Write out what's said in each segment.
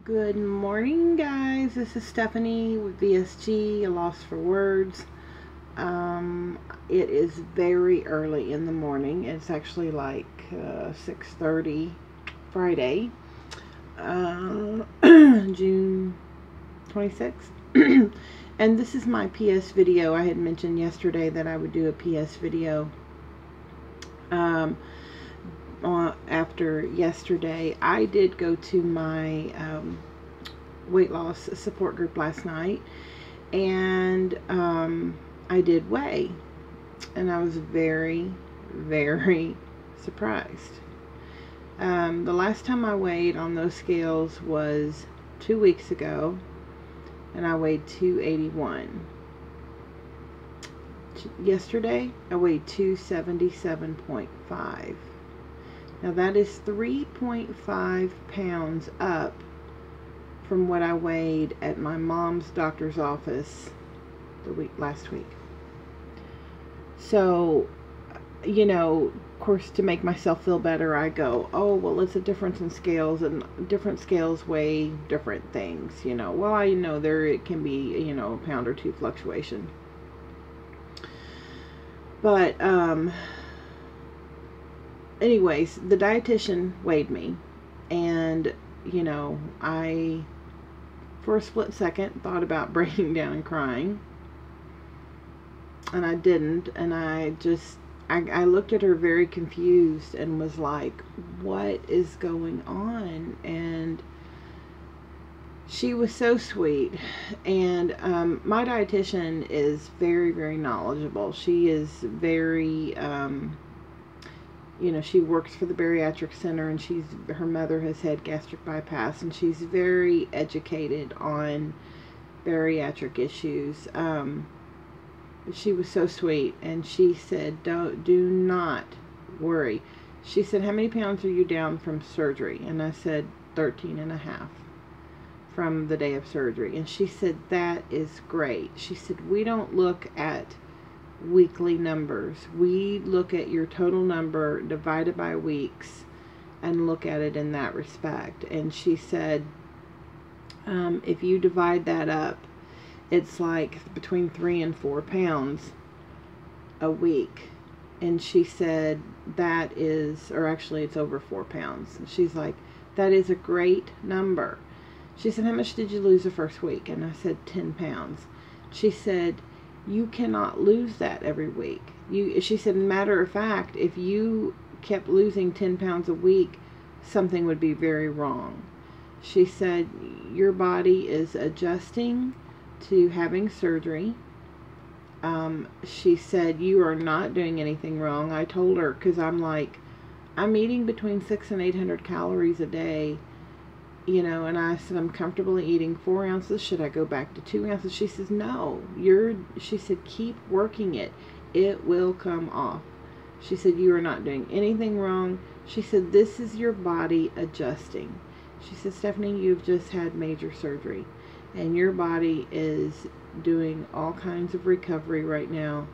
Good morning, guys. This is Stephanie with VSG, a loss for words. It is very early in the morning. It's actually like 6:30 Friday, June 26th. And this is my PS video. I had mentioned yesterday that I would do a PS video. After yesterday, I did go to my weight loss support group last night, and I did weigh, and I was very, very surprised. The last time I weighed on those scales was 2 weeks ago, and I weighed 281. Yesterday, I weighed 277.5. Now that is 3.5 pounds up from what I weighed at my mom's doctor's office last week. So, of course, to make myself feel better, I go, oh, well, it's a difference in scales, and different scales weigh different things, Well, I know it can be, a pound or two fluctuation. But, anyways, the dietitian weighed me, and, I, for a split second, thought about breaking down and crying, and I didn't, and I looked at her very confused and was like, what is going on? And she was so sweet. And my dietitian is very, very knowledgeable. She is very, she works for the bariatric center, and her mother has had gastric bypass, and she's very educated on bariatric issues. She was so sweet, and she said, do not worry. She said, how many pounds are you down from surgery? And I said, 13.5 from the day of surgery. And she said, that is great. She said, we don't look at weekly numbers. We look at your total number divided by weeks and look at it in that respect. And she said, if you divide that up, it's like between 3 and 4 pounds a week. And she said that is, or actually it's over 4 pounds. And she's like, that is a great number. She said, how much did you lose the first week? And I said, 10 pounds. She said, you cannot lose that every week. She said, matter of fact, if you kept losing 10 pounds a week, something would be very wrong. She said, your body is adjusting to having surgery. She said, you are not doing anything wrong. I told her, because I'm eating between 600 and 800 calories a day, and I said, I'm comfortably eating 4 ounces. Should I go back to 2 ounces? She says, no, she said, keep working it. It will come off. She said, you are not doing anything wrong. She said, this is your body adjusting. She said, Stephanie, you've just had major surgery, and your body is doing all kinds of recovery right now.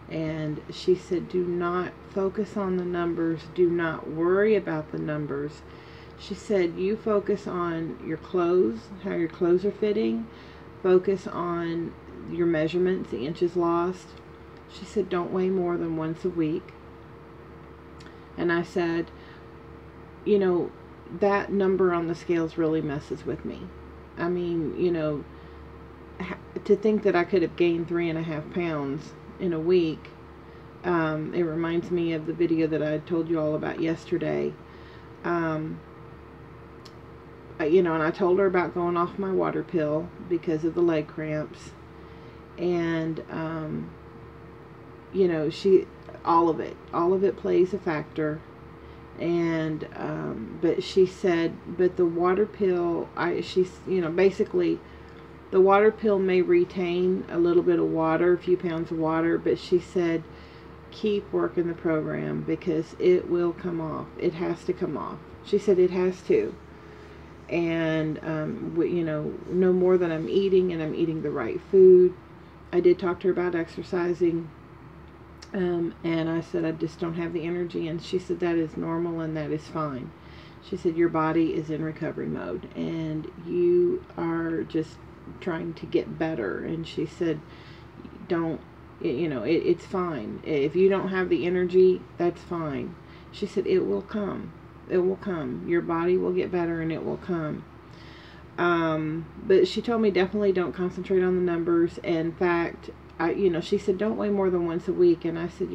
And she said, do not focus on the numbers. Do not worry about the numbers. She said, you focus on your clothes, how your clothes are fitting. Focus on your measurements, the inches lost. She said, don't weigh more than once a week. And I said, that number on the scales really messes with me. I mean, to think that I could have gained 3.5 pounds in a week. It reminds me of the video that I told you all about yesterday. And I told her about going off my water pill because of the leg cramps. And, all of it plays a factor. And, but she said, but the water pill, basically, the water pill may retain a little bit of water, a few pounds of water, but she said, keep working the program because it will come off. It has to come off. She said it has to. And, no more than I'm eating, and I'm eating the right food. I did talk to her about exercising. And I said, I just don't have the energy. And she said, that is normal and that is fine. She said, your body is in recovery mode and you are just trying to get better. And she said, don't, it's fine. If you don't have the energy, that's fine. She said, it will come. It will come. Your body will get better and it will come. But she told me definitely don't concentrate on the numbers. In fact, she said, don't weigh more than once a week. And I said,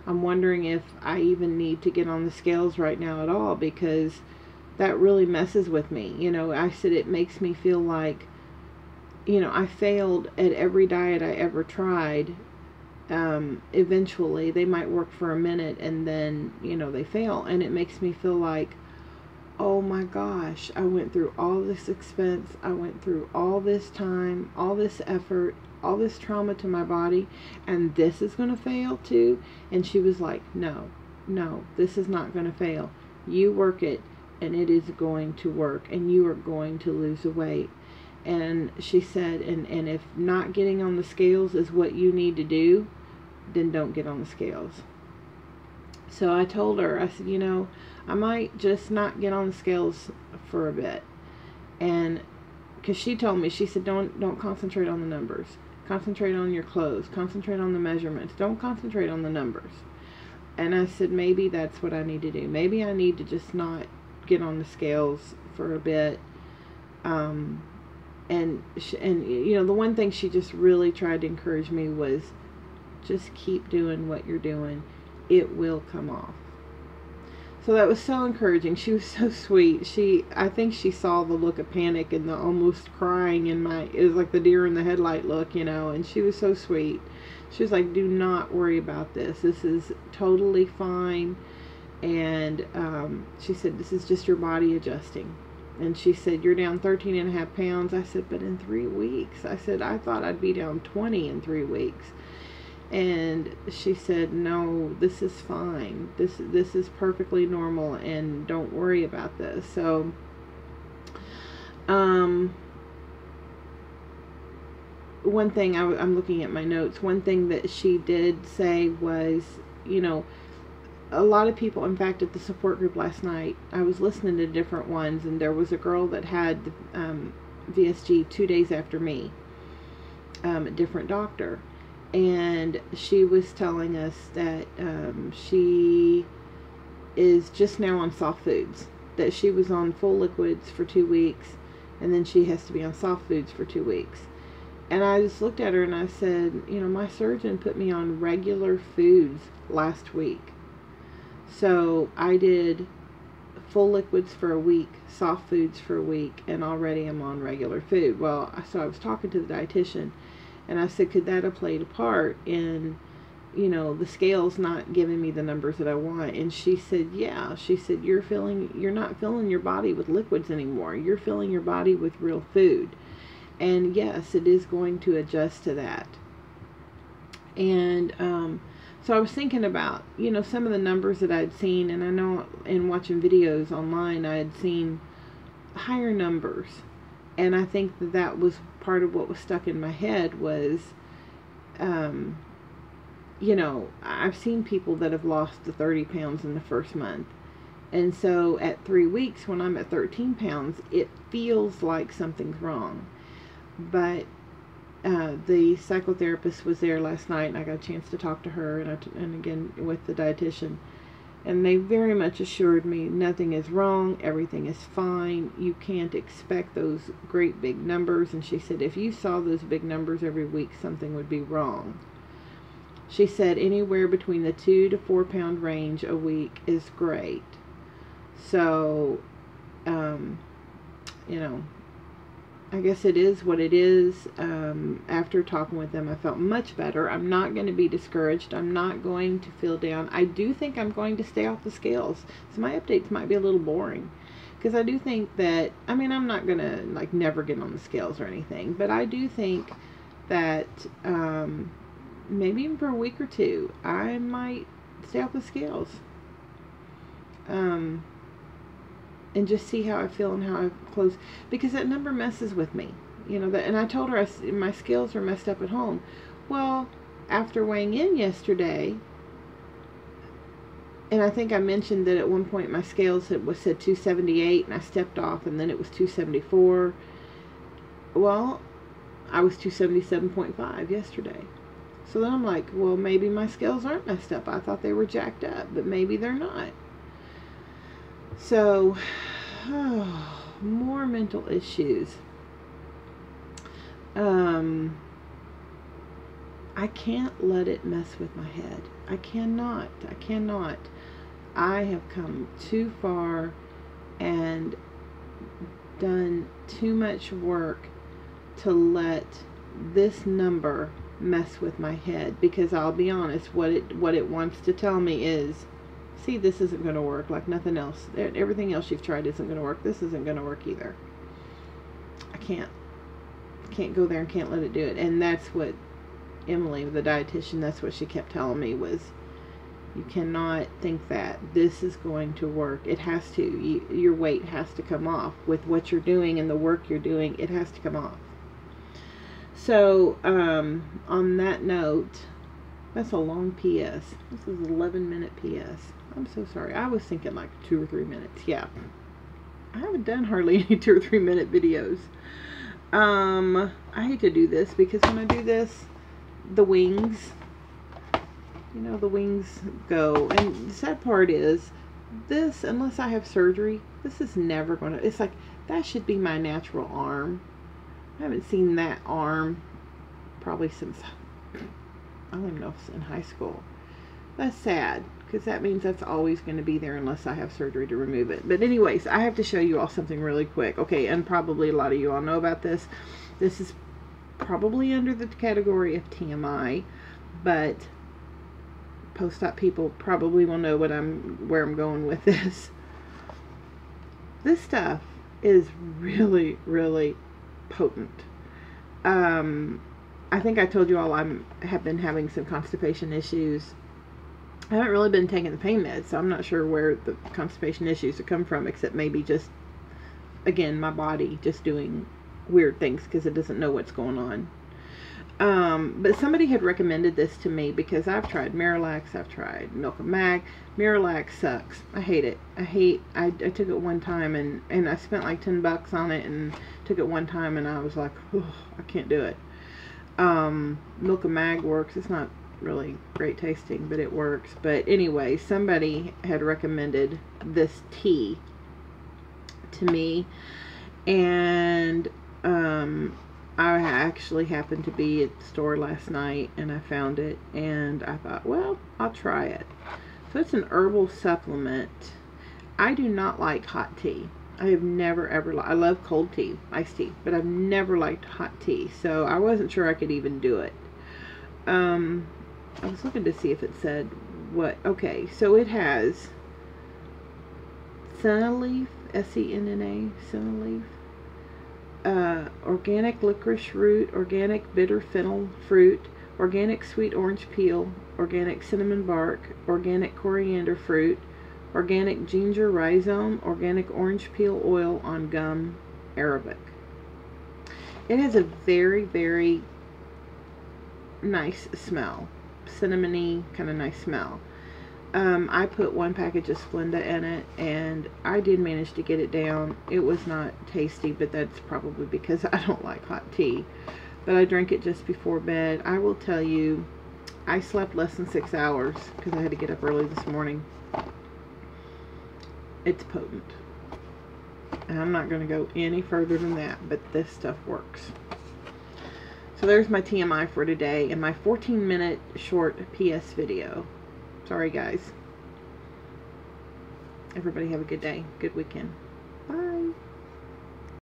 I'm wondering if I even need to get on the scales right now at all, because that really messes with me. I said, it makes me feel like, I failed at every diet I ever tried. Eventually they might work for a minute and then, they fail. And it makes me feel like, oh my gosh, I went through all this expense. I went through all this time, all this effort, all this trauma to my body, and this is going to fail too. And she was like, no, this is not going to fail. You work it and it is going to work and you are going to lose the weight. And she said, and if not getting on the scales is what you need to do, then don't get on the scales. So I told her, I said, I might just not get on the scales for a bit. And because she told me, she said, don't concentrate on the numbers. Concentrate on your clothes. Concentrate on the measurements. Don't concentrate on the numbers. And I said, maybe that's what I need to do. Maybe I need to just not get on the scales for a bit. And the one thing she just really tried to encourage me was just keep doing what you're doing. It will come off. So that was so encouraging. She was so sweet. I think she saw the look of panic and the almost crying in it was like the deer in the headlight look, and she was so sweet. She was like, do not worry about this. This is totally fine. And she said, this is just your body adjusting. And she said, you're down 13.5 pounds. I said, but in 3 weeks. I said, I thought I'd be down 20 in 3 weeks. And she said, no, this is fine. This is perfectly normal, and don't worry about this. So, one thing, I'm looking at my notes, one thing that she did say was, a lot of people, in fact, at the support group last night, I was listening to different ones, and there was a girl that had VSG 2 days after me, a different doctor. And she was telling us that she is just now on soft foods, that she was on full liquids for 2 weeks, and then she has to be on soft foods for 2 weeks. And I just looked at her and I said, my surgeon put me on regular foods last week. So I did full liquids for a week, soft foods for a week, and already I'm on regular food. Well, so I was talking to the dietitian, and I said, could that have played a part in, the scales not giving me the numbers that I want? And she said, yeah. She said, you're not filling your body with liquids anymore. You're filling your body with real food. And yes, it is going to adjust to that. And so I was thinking about, some of the numbers that I'd seen, and I know in watching videos online, I had seen higher numbers. And I think that was part of what was stuck in my head was, I've seen people that have lost the 30 pounds in the first month. And so at 3 weeks, when I'm at 13 pounds, it feels like something's wrong. But the psychotherapist was there last night, and I got a chance to talk to her, and again with the dietitian. And they very much assured me nothing is wrong, everything is fine, you can't expect those great big numbers. And she said, if you saw those big numbers every week, something would be wrong. She said anywhere between the 2 to 4 pound range a week is great. So, I guess it is what it is. After talking with them, I felt much better. I'm not going to be discouraged. I'm not going to feel down. I do think I'm going to stay off the scales. So my updates might be a little boring, because I do think that, I'm not going to never get on the scales or anything, but I do think that maybe even for a week or two, I might stay off the scales. And just see how I feel and how I close, because that number messes with me, and I told her my scales are messed up at home. Well, after weighing in yesterday, And I think I mentioned that at one point my scales said 278, and I stepped off, and then it was 274. Well, I was 277.5 yesterday. So then I'm like, well, maybe my scales aren't messed up. I thought they were jacked up, but maybe they're not. So, more mental issues. I can't let it mess with my head. I cannot. I have come too far and done too much work to let this number mess with my head, because I'll be honest, what it wants to tell me is, see, this isn't going to work, like nothing else. Everything else you've tried isn't going to work. This isn't going to work either. I can't go there and can't let it do it. And that's what Emily, the dietitian, that's what she kept telling me was, you cannot think that this is going to work. It has to. Your weight has to come off with what you're doing and the work you're doing. It has to come off. So, on that note, that's a long PS. This is 11-minute PS. I'm so sorry. I was thinking like 2 or 3 minutes. Yeah. I haven't done hardly any 2 or 3 minute videos. I hate to do this because when I do this, the wings, the wings go. And the sad part is, this, unless I have surgery, this is never going to, it's like, that should be my natural arm. I haven't seen that arm probably since, I don't even know if it's in high school. That's sad, because that means that's always going to be there unless I have surgery to remove it. But anyways, I have to show you all something really quick. Okay, and probably a lot of you all know about this. This is probably under the category of TMI, but post-op people probably will know where I'm going with this. This stuff is really, really potent. I think I told you all I have been having some constipation issues. I haven't really been taking the pain meds, so I'm not sure where the constipation issues have come from, except maybe just, again, my body just doing weird things because it doesn't know what's going on. But somebody had recommended this to me because I've tried Miralax, I've tried Milk of Mag. Miralax sucks. I hate it. I took it one time and I spent like $10 on it and took it one time and I was like, oh, I can't do it. Milk of Mag works. It's not really great tasting, but it works. But anyway, somebody had recommended this tea to me, and I actually happened to be at the store last night and I found it and I thought, well, I'll try it. So it's an herbal supplement. I do not like hot tea. I have never ever I love cold tea, iced tea, but I've never liked hot tea, so I wasn't sure I could even do it. I was looking to see if it said what. Okay, so it has senna leaf, S-E-N-N-A, senna leaf, organic licorice root, organic bitter fennel fruit, organic sweet orange peel, organic cinnamon bark, organic coriander fruit, organic ginger rhizome, organic orange peel oil on gum arabic. It has a very, very nice smell. Cinnamony, kind of nice smell. I put one package of Splenda in it, and I did manage to get it down. It was not tasty, but that's probably because I don't like hot tea. But I drank it just before bed. I will tell you, I slept less than 6 hours because I had to get up early this morning. It's potent. And I'm not going to go any further than that, but this stuff works. So there's my TMI for today and my 14-minute short PS video. Sorry, guys. Everybody have a good day. Good weekend.